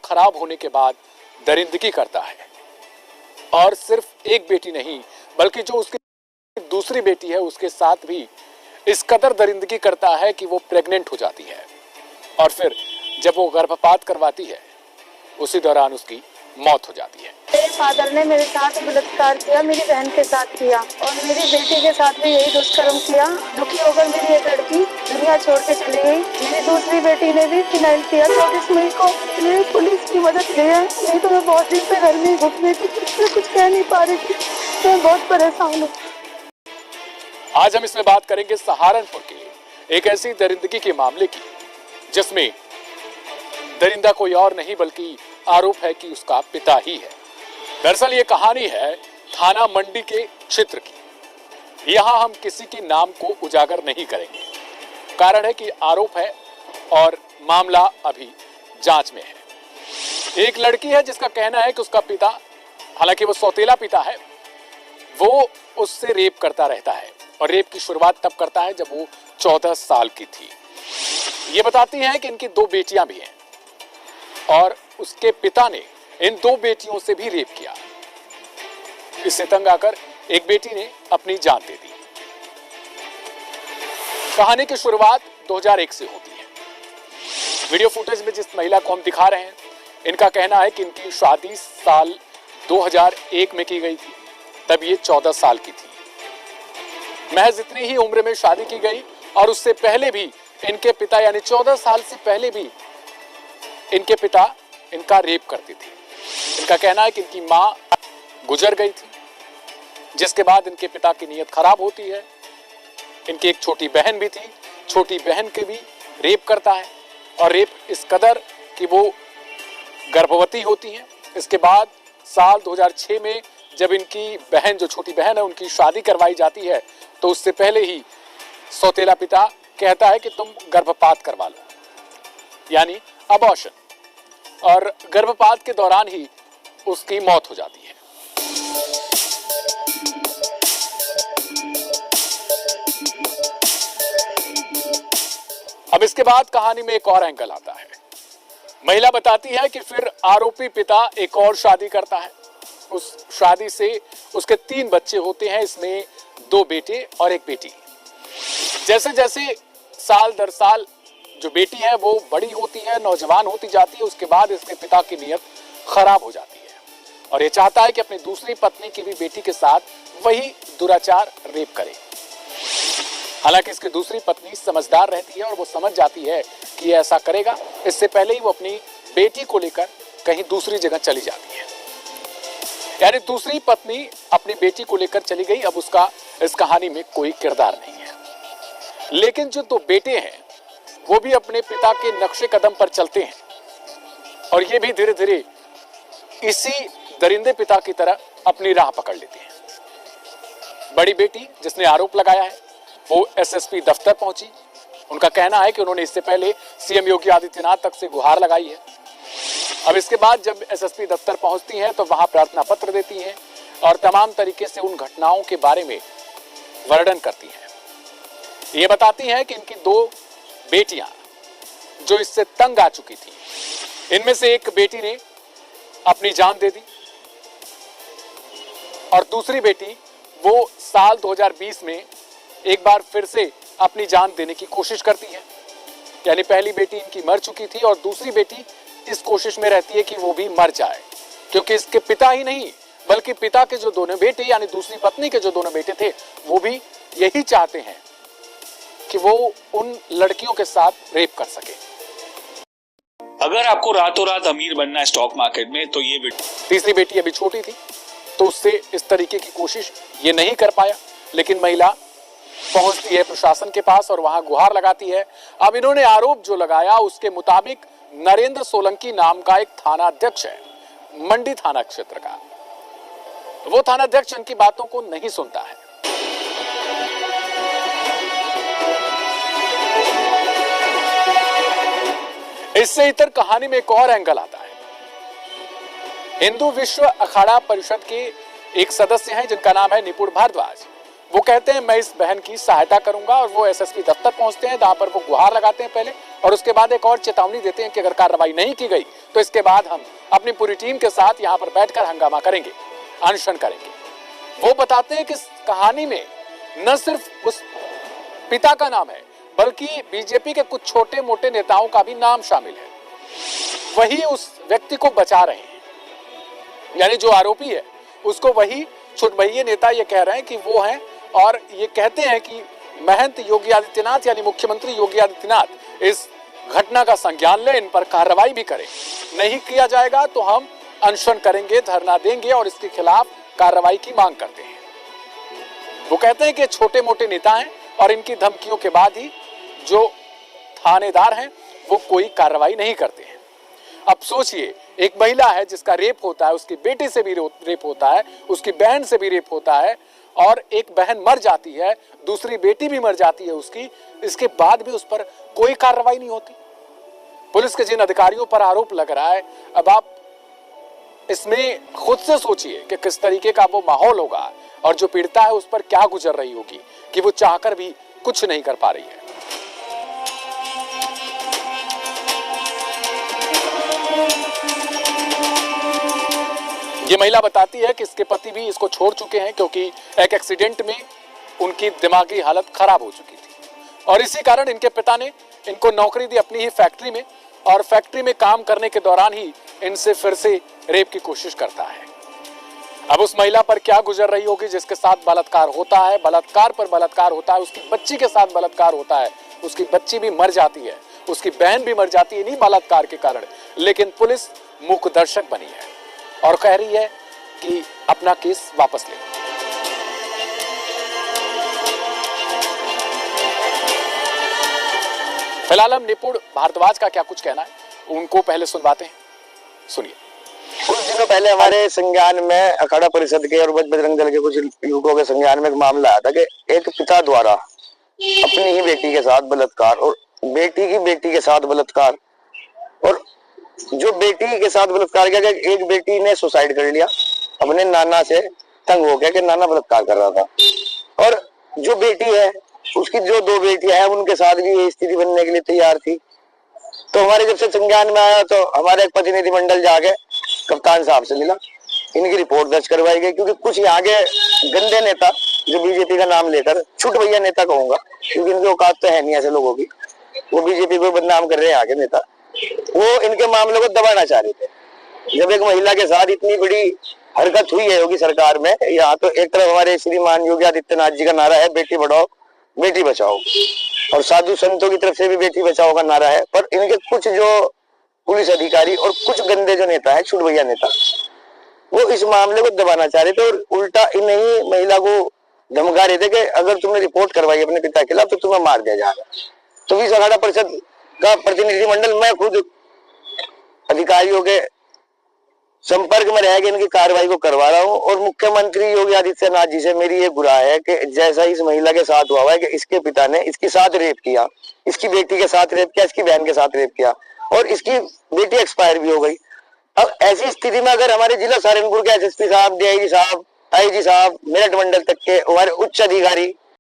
खराब होने के बाद दरिंदगी करता है। और सिर्फ एक बेटी नहीं बल्कि जो उसकी दूसरी बेटी है उसके साथ भी इस कदर दरिंदगी करता है कि वो प्रेग्नेंट हो जाती है और फिर जब वो गर्भपात करवाती है उसी दौरान उसकी मौत हो जाती है। मेरे फादर ने मेरे साथ बलात्कार किया, मेरी बहन के साथ किया और मेरी बेटी के साथ भी यही दुष्कर्म किया। दुखी होकर मेरी एक लड़की दुनिया छोड़ के चली गई। मेरी दूसरी बेटी ने भी फिनाइल किया 24 मई को। मैं पुलिस की मदद लिया, नहीं तो मैं बहुत दिन से घर में ही घुट रही थी, कुछ कह नहीं पा रही थी। मैं बहुत परेशान हूँ। आज हम इसमें बात करेंगे सहारनपुर के एक ऐसी दरिंदगी के मामले की जिसमें दरिंदा कोई और नहीं बल्कि आरोप है कि उसका पिता ही है। दरअसल ये कहानी है थाना मंडी के क्षेत्र की। यहां हम किसी के नाम को उजागर नहीं करेंगे, कारण है कि आरोप है और मामला अभी जांच में है। एक लड़की है जिसका कहना है कि उसका पिता, हालांकि वो सौतेला पिता है, वो उससे रेप करता रहता है और रेप की शुरुआत तब करता है जब वो 14 साल की थी। ये बताती हैं कि इनकी 2 बेटियां भी हैं और उसके पिता ने इन 2 बेटियों से भी रेप किया। इससे तंग आकर एक बेटी ने अपनी जान दे दी। कहानी की शुरुआत 2001 से होती है। वीडियो फुटेज में जिस महिला को हम दिखा रहे हैं, इनका कहना है कि इनकी शादी साल 2001 में की गई थी, तब ये 14 साल की थी। महज इतनी ही उम्र में शादी की गई और उससे पहले भी इनके पिता, यानी 14 साल से पहले भी इनके पिता इनका रेप करते थे। इनका कहना है कि इनकी मां गुजर गई थी, जिसके बाद इनके पिता की नीयत खराब होती है। इनकी एक छोटी बहन भी थी, छोटी बहन के भी रेप करता है और रेप इस कदर कि वो गर्भवती होती हैं। इसके बाद साल 2006 में जब इनकी बहन, जो छोटी बहन है, उनकी शादी करवाई जाती है तो उससे पहले ही सौतेला पिता कहता है कि तुम गर्भपात करवा लो, यानी अबॉर्शन, और गर्भपात के दौरान ही उसकी मौत हो जाती है। अब इसके बाद कहानी में एक और एंगल आता है। महिला बताती है कि फिर आरोपी पिता एक और शादी करता है। उस शादी से उसके 3 बच्चे होते हैं, इसमें 2 बेटे और एक बेटी। जैसे जैसे साल दर साल जो बेटी है वो बड़ी होती है, नौजवान होती जाती है, उसके बाद इसके पिता की नीयत खराब हो जाती है और ये चाहता है कि अपनी दूसरी पत्नी की भी बेटी के साथ वही दुराचार, रेप करे। हालांकि इसकी दूसरी पत्नी समझदार रहती है और वो समझ जाती है कि ऐसा करेगा। इससे पहले ही वो अपनी बेटी को लेकर कहीं दूसरी जगह चली जाती है, यानी दूसरी पत्नी अपनी बेटी को लेकर चली गई। अब उसका इस कहानी में कोई किरदार नहीं है, लेकिन जो 2 बेटे हैं वो भी अपने पिता के नक्शे कदम पर चलते हैं और ये भी धीरे धीरे इसी दरिंदे पिता की तरह अपनी राह पकड़ लेते हैं। बड़ी बेटी जिसने आरोप लगाया है वो एसएसपी दफ्तर पहुंची। उनका कहना है कि उन्होंने इससे पहले सीएम योगी आदित्यनाथ तक से गुहार लगाई है। अब इसके बाद जब एसएसपी दफ्तर पहुंचती हैं तो वहां प्रार्थना पत्र देती हैं और तमाम तरीके से उन घटनाओं के बारे में वर्णन करती हैं। ये बताती हैं कि इनकी 2 बेटियां जो इससे तंग आ चुकी थी, इनमें से एक बेटी ने अपनी जान दे दी और दूसरी बेटी वो साल 2020 में एक बार फिर से अपनी जान देने की कोशिश करती है। यानी पहली बेटी इनकी मर चुकी थी और दूसरी बेटी इस कोशिश में रहती है कि वो भी मर जाए, क्योंकि इसके पिता ही नहीं बल्कि पिता के जो दोनों बेटे, यानी दूसरी पत्नी के जो दोनों बेटे थे, वो भी यही चाहते हैं कि वो उन लड़कियों के साथ रेप कर सके। अगर आपको रातों रात अमीर बनना है स्टॉक मार्केट में तो ये तीसरी बेटी अभी छोटी थी तो उससे इस तरीके की कोशिश ये नहीं कर पाया, लेकिन महिला पहुंचती है प्रशासन के पास और वहां गुहार लगाती है। अब इन्होंने आरोप जो लगाया उसके मुताबिक नरेंद्र सोलंकी नाम का एक थाना अध्यक्ष है मंडी थाना क्षेत्र का, वो थाना अध्यक्ष इनकी बातों को नहीं सुनता है। इससे इतर कहानी में एक और एंगल आता है। हिंदू विश्व अखाड़ा परिषद के एक सदस्य हैं जिनका नाम है निपुण भारद्वाज। वो कहते हैं मैं इस बहन की सहायता करूंगा और वो एसएसपी दफ्तर पहुंचते हैं, जहां पर वो गुहार लगाते हैं पहले और उसके बाद एक और चेतावनी देते हैं कि अगर कार्रवाई नहीं की गई तो इसके बाद हम अपनी पूरी टीम के साथ यहां पर बैठकर हंगामा करेंगे, अनशन करेंगे। वो बताते हैं कि इस कहानी में न सिर्फ उस पिता का नाम है बल्कि बीजेपी के कुछ छोटे मोटे नेताओं का भी नाम शामिल है। वही उस व्यक्ति को बचा रहे हैं, यानी जो आरोपी है उसको वही छुटभइये नेता ये कह रहे हैं कि वो हैं और ये कहते हैं कि महंत योगी आदित्यनाथ यानी मुख्यमंत्री योगी आदित्यनाथ इस घटना का संज्ञान ले, इन पर कार्रवाई भी करें। नहीं किया जाएगा तो हम अनशन करेंगे, धरना देंगे और इसके खिलाफ कार्रवाई की मांग करते हैं। वो कहते हैं कि छोटे मोटे नेता हैं और इनकी धमकियों के बाद ही जो थानेदार हैं वो कोई कार्रवाई नहीं करते हैं। अब सोचिए, एक महिला है जिसका रेप होता है, उसकी बेटी से भी रेप होता है, उसकी बहन से भी रेप होता है और एक बहन मर जाती है, दूसरी बेटी भी मर जाती है उसकी, इसके बाद भी उस पर कोई कार्रवाई नहीं होती। पुलिस के जिन अधिकारियों पर आरोप लग रहा है, अब आप इसमें खुद से सोचिए कि किस तरीके का वो माहौल होगा और जो पीड़िता है उस पर क्या गुजर रही होगी कि वो चाहकर भी कुछ नहीं कर पा रही है। ये महिला बताती है कि इसके पति भी इसको छोड़ चुके हैं क्योंकि एक एक्सीडेंट में उनकी दिमागी हालत खराब हो चुकी थी और इसी कारण इनके पिता ने इनको नौकरी दी अपनी ही फैक्ट्री में और फैक्ट्री में काम करने के दौरान ही इनसे फिर से रेप की कोशिश करता है। अब उस महिला पर क्या गुजर रही होगी जिसके साथ बलात्कार होता है, बलात्कार पर बलात्कार होता है, उसकी बच्ची के साथ बलात्कार होता है, उसकी बच्ची भी मर जाती है, उसकी बहन भी मर जाती है नहीं बलात्कार के कारण, लेकिन पुलिस मूक दर्शक बनी है और कह रही है कि अपना केस वापस ले। फिलहाल हम निपुण भारद्वाज का क्या कुछ कहना है उनको पहले सुनवाते हैं, सुनिए। कुछ दिनों पहले हमारे संज्ञान में अखाड़ा परिषद के और बजरंग दल के कुछ युवकों के संज्ञान में एक मामला आया था कि एक पिता द्वारा अपनी ही बेटी के साथ बलात्कार और बेटी की बेटी के साथ बलात्कार, और जो बेटी के साथ बलात्कार किया, एक बेटी ने सुसाइड कर लिया अपने नाना से तंग हो गया कि नाना बलात्कार कर रहा था, और जो बेटी है उसकी जो दो बेटियां हैं उनके साथ भी ये स्थिति बनने के लिए तैयार थी। तो हमारे जब से संज्ञान में आया तो हमारे एक प्रतिनिधिमंडल जाके कप्तान साहब से मिला, इनकी रिपोर्ट दर्ज करवाई गई क्योंकि कुछ यहाँ के गंदे नेता जो बीजेपी का नाम लेकर, छुट भैया नेता कहूंगा क्योंकि इनकी औकात तो है नहीं ऐसे लोगों की, वो बीजेपी को बदनाम कर रहे हैं आगे नेता, वो इनके मामलों को दबाना चाह रहे थे। जब एक महिला के साथ इतनी बड़ी हरकत हुई है योगी सरकार में, यहाँ तो एक तरफ हमारे श्रीमान योगी आदित्यनाथ जी का नारा है बेटी बढ़ाओ बेटी बचाओ, और साधु संतों की तरफ से भी बेटी बचाओ का नारा है, पर इनके कुछ जो पुलिस अधिकारी और कुछ गंदे जो नेता है, छुट भैया नेता, वो इस मामले को दबाना चाह रहे थे और उल्टा इन्हीं महिला को धमका रहे थे कि अगर तुमने रिपोर्ट करवाई अपने पिता के खिलाफ तो तुम्हें मार दिया जाएगा। तो इस अखाड़ा परिषद का प्रतिनिधिमंडल मैं खुद अधिकारियों के संपर्क में रह के इनकी कार्रवाई को करवा रहा हूं, और मुख्यमंत्री योगी आदित्यनाथ जी से मेरी ये गुहार है कि जैसा इस महिला के साथ हुआ है कि इसके पिता ने इसके साथ रेप किया, इसकी बेटी के साथ रेप किया, इसकी बहन के साथ रेप किया और इसकी बेटी एक्सपायर भी हो गई। अब ऐसी स्थिति में अगर हमारे जिला सहारनपुर के एसएसपी साहब, डीआईजी साहब, आईजी साहब, मेरठ मंडल तक के हमारे उच्च अधिकारी